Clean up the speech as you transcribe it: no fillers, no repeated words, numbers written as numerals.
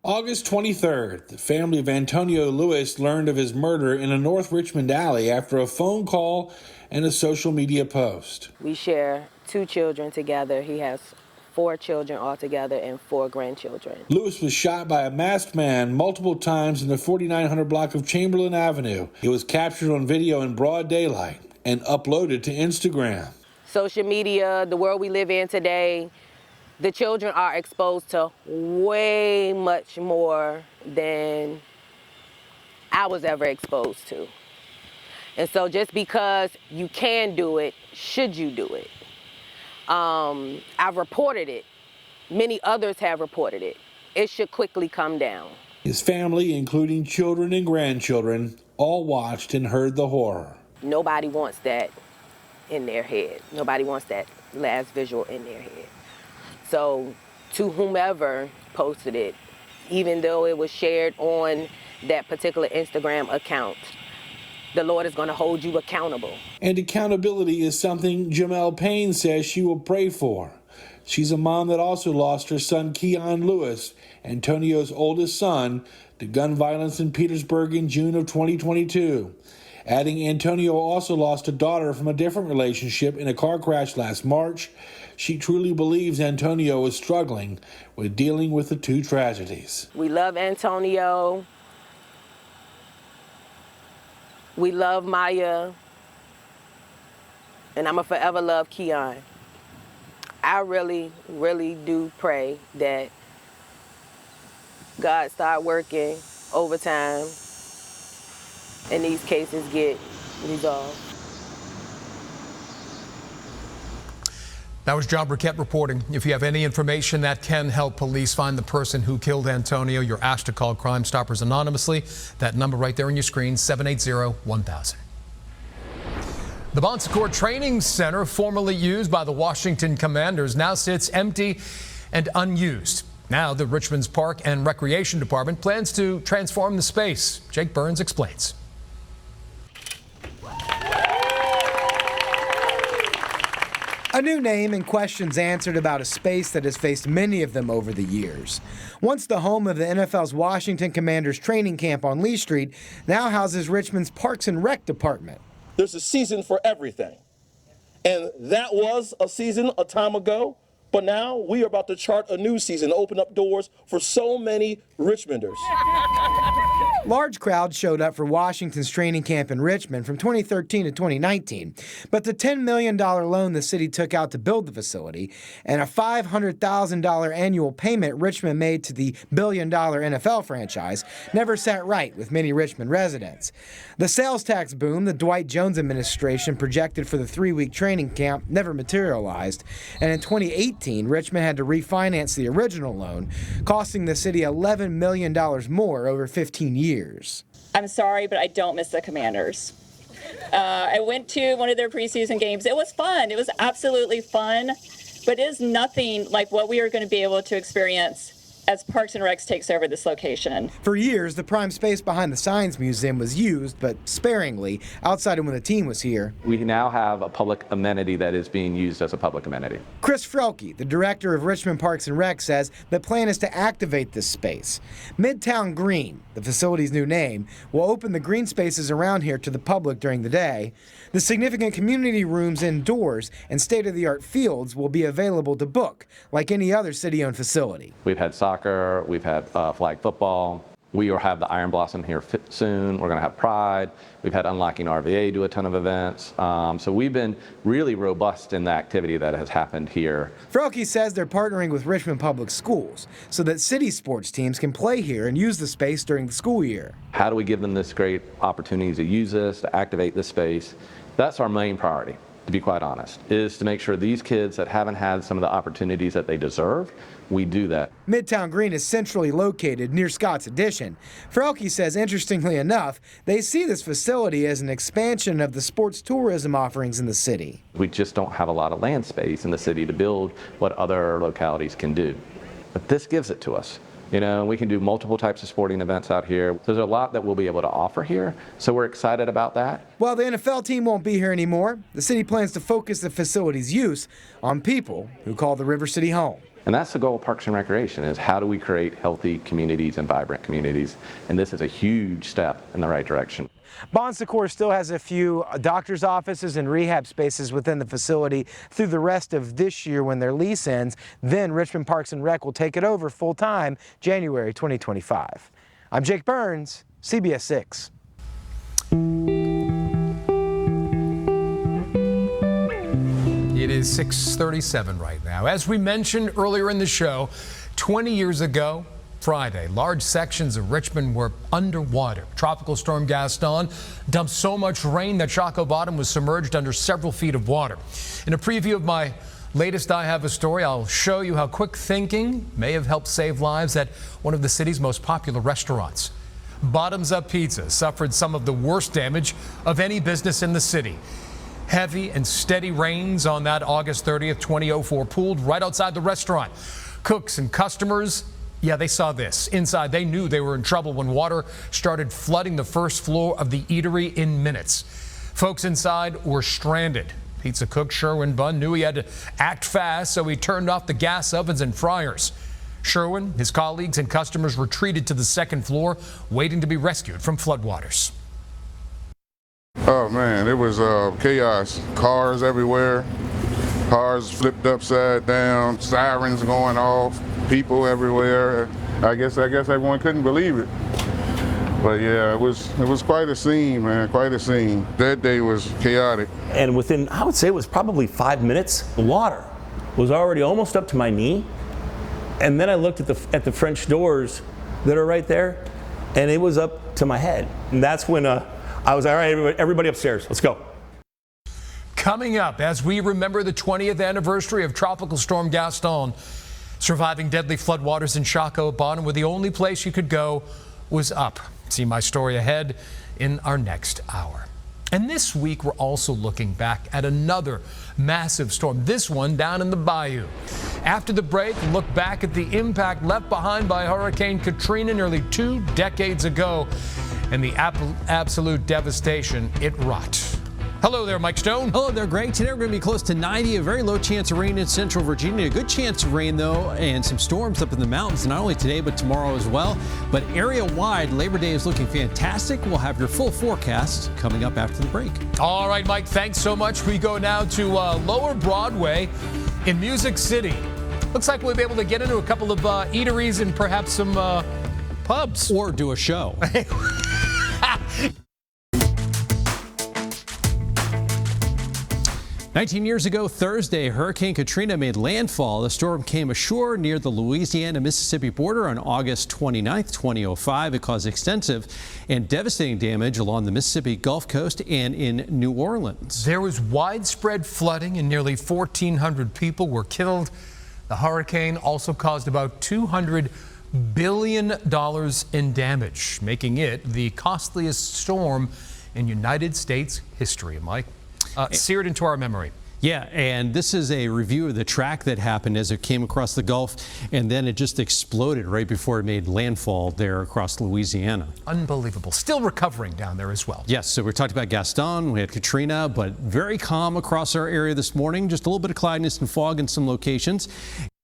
August 23rd, the family of Antonio Lewis learned of his murder in a North Richmond alley after a phone call and a social media post. We share 2 children together. He has 4 children altogether and 4 grandchildren. Lewis was shot by a masked man multiple times in the 4900 block of Chamberlain Avenue. It was captured on video in broad daylight and uploaded to Instagram. Social media, the world we live in today, the children are exposed to way much more than I was ever exposed to. And so just because you can do it, should you do it? I've reported it. Many others have reported it. It should quickly come down. His family, including children and grandchildren, all watched and heard the horror. Nobody wants that in their head. Nobody wants that last visual in their head. So to whomever posted it, even though it was shared on that particular Instagram account, the Lord is going to hold you accountable. And accountability is something Jamel Payne says she will pray for. She's a mom that also lost her son, Keon Lewis, Antonio's oldest son, to gun violence in Petersburg in June of 2022. Adding, Antonio also lost a daughter from a different relationship in a car crash last March. She truly believes Antonio is struggling with dealing with the 2 tragedies. We love Antonio. We love Maya. And I'm going to forever love Keon. I really, really do pray that God start working overtime and these cases get resolved. That was John Burkett reporting. If you have any information that can help police find the person who killed Antonio, you're asked to call Crime Stoppers anonymously. That number right there on your screen, 780-1000. The Bon Secours Training Center, formerly used by the Washington Commanders, now sits empty and unused. Now the Richmond's Park and Recreation Department plans to transform the space. Jake Burns explains. A new name and questions answered about a space that has faced many of them over the years. Once the home of the NFL's Washington Commanders training camp on Lee Street, now houses Richmond's Parks and Rec Department. There's a season for everything. And that was a season a time ago, but now we are about to chart a new season, open up doors for so many Richmonders. Large crowds showed up for Washington's training camp in Richmond from 2013 to 2019, but the $10 million loan the city took out to build the facility and a $500,000 annual payment Richmond made to the billion-dollar NFL franchise never sat right with many Richmond residents. The sales tax boom the Dwight Jones administration projected for the 3-week training camp never materialized, and in 2018, Richmond had to refinance the original loan, costing the city $11 million more over 15 years. I'm sorry, but I don't miss the Commanders. I went to one of their preseason games. It was fun. It was absolutely fun, but it is nothing like what we are going to be able to experience as Parks and Recs takes over this location. For years, the prime space behind the Science Museum was used, but sparingly, outside of when the team was here. We now have a public amenity that is being used as a public amenity. Chris Frelke, the director of Richmond Parks and Rec, says the plan is to activate this space. Midtown Green, the facility's new name, will open the green spaces around here to the public during the day. The significant community rooms indoors and state-of-the-art fields will be available to book, like any other city-owned facility. We've had soccer, we've had flag football. We will have the Iron Blossom here soon. We're going to have Pride. We've had Unlocking RVA do a ton of events. So we've been really robust in the activity that has happened here. Frelke says they're partnering with Richmond Public Schools so that city sports teams can play here and use the space during the school year. How do we give them this great opportunity to use this, to activate this space? That's our main priority, to be quite honest, is to make sure these kids that haven't had some of the opportunities that they deserve, we do that. Midtown Green is centrally located near Scott's Addition. Frelke says, interestingly enough, they see this facility as an expansion of the sports tourism offerings in the city. We just don't have a lot of land space in the city to build what other localities can do. But this gives it to us. You know, we can do multiple types of sporting events out here. There's a lot that we'll be able to offer here, so we're excited about that. While the NFL team won't be here anymore, the city plans to focus the facility's use on people who call the River City home. And that's the goal of Parks and Recreation, is how do we create healthy communities and vibrant communities? And this is a huge step in the right direction. Bon Secours still has a few doctor's offices and rehab spaces within the facility through the rest of this year when their lease ends. Then Richmond Parks and Rec will take it over full-time January 2025. I'm Jake Burns, CBS 6. It is 6:37 right now. As we mentioned earlier in the show, 20 years ago, Friday, large sections of Richmond were underwater. Tropical storm Gaston dumped so much rain that Chaco Bottom was submerged under several feet of water. In a preview of my latest I Have a Story, I'll show you how quick thinking may have helped save lives at one of the city's most popular restaurants. Bottoms Up Pizza suffered some of the worst damage of any business in the city. Heavy and steady rains on that August 30th, 2004 pooled right outside the restaurant. Cooks and customers, yeah, they saw this. Inside, they knew they were in trouble when water started flooding the first floor of the eatery in minutes. Folks inside were stranded. Pizza cook Sherwin Bunn knew he had to act fast, so he turned off the gas ovens and fryers. Sherwin, his colleagues, and customers retreated to the second floor, waiting to be rescued from floodwaters. Oh man, it was chaos. Cars everywhere, cars flipped upside down, sirens going off, people everywhere. I guess everyone couldn't believe it. But yeah, it was quite a scene, man, quite a scene. That day was chaotic. And within, I would say it was probably 5 minutes, the water was already almost up to my knee. And then I looked at the French doors that are right there, and it was up to my head. And that's when I was, all right, everybody upstairs, let's go. Coming up, as we remember the 20th anniversary of Tropical Storm Gaston, surviving deadly floodwaters in Chaco Bottom, where the only place you could go was up. See my story ahead in our next hour. And this week, we're also looking back at another massive storm, this one down in the bayou. After the break, look back at the impact left behind by Hurricane Katrina nearly 2 decades ago and the absolute devastation it wrought. Hello there, Mike Stone. Hello there, Greg. Today we're going to be close to 90, a very low chance of rain in central Virginia. A good chance of rain, though, and some storms up in the mountains, not only today but tomorrow as well. But area-wide, Labor Day is looking fantastic. We'll have your full forecast coming up after the break. All right, Mike, thanks so much. We go now to Lower Broadway in Music City. Looks like we'll be able to get into a couple of eateries and perhaps some pubs. Or do a show. 19 years ago Thursday, Hurricane Katrina made landfall. The storm came ashore near the Louisiana-Mississippi border on August 29, 2005. It caused extensive and devastating damage along the Mississippi Gulf Coast and in New Orleans. There was widespread flooding and nearly 1,400 people were killed. The hurricane also caused about $200 billion in damage, making it the costliest storm in United States history. Mike, seared into our memory. Yeah, and this is a review of the track that happened as it came across the Gulf, and then it just exploded right before it made landfall there across Louisiana. Unbelievable. Still recovering down there as well. Yes, so we talked about Gaston, we had Katrina, but very calm across our area this morning. Just a little bit of cloudiness and fog in some locations.